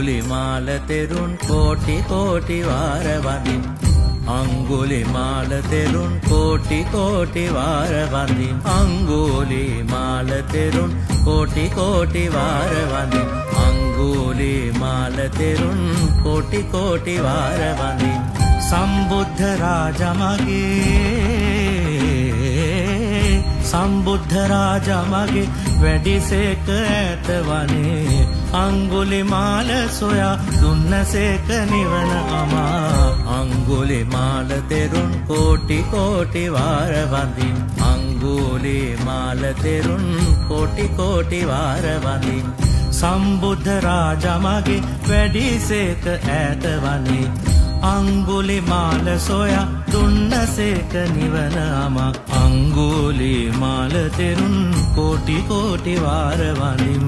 අංගුලිමාල තෙරුන් කෝටි කෝටි වාර වඳින් අංගුලිමාල තෙරුන් කෝටි කෝටි වාර වඳින් අංගුලිමාල තෙරුන් කෝටි කෝටි වාර වඳින් අංගුලිමාල තෙරුන් කෝටි කෝටි වාර වඳින් සම්බුද්ධ රාජමගේ වැඩිසේක ඇත වනේ අංගුලිමාල සොයා දුන්නසේක නිවන අමා අංගුලිමාල තෙරුන් කෝටි කෝටි වාර වඳින් අංගුලිමාල තෙරුන් කෝටි කෝටි වාර වඳින් සම්බුද්ධ රාජමගේ වැඩිසේක ඈත වනේ අංගුලිමාල සොයා දුන්නසේක නිවන අමා අංගුලිමාල තෙරුන් කෝටි කෝටි වාර වඳින්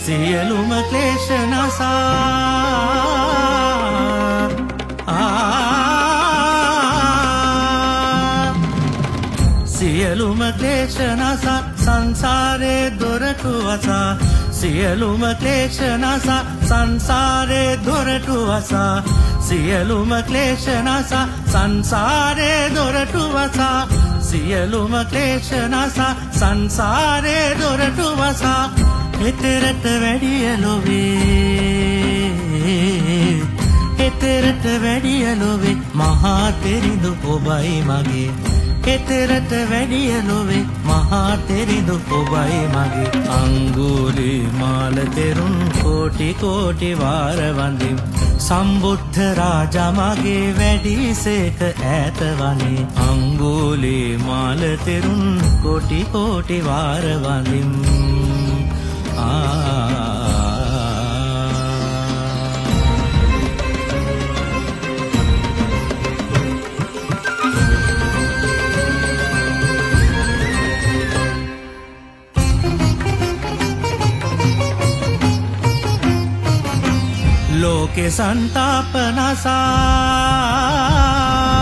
සියලුම ක්ලේශ නසා සියලුම ක්ලේශ නසා සංසාරේ දොරටු වසා සියලුම ක්ලේශ නසා සංසාරේ දොරටු වසා සියලුම ක්ලේශ නසා සංසාරේ දොරටු වසා සියලුම ක්ලේශ නසා සංසාරේ දොරටු වසා එතරට වැඩිය ලොවේ එතරට වැඩිය ලොවේ මහා තෙරිඳු ඔබයි මගේ එතරට වැඩිය ලොවේ මහා තෙරිඳු ඔබයි මගේ අංගුලිමාල තෙරුන් කෝටි කෝටි වාර වඳින් සම්බුද්ධ රාජමගේ වැඩිසේක ඈත වනේ අංගුලිමාල තෙරුන් කෝටි කෝටි වාර වඳින් ලෝකෙ සන්තාප නසා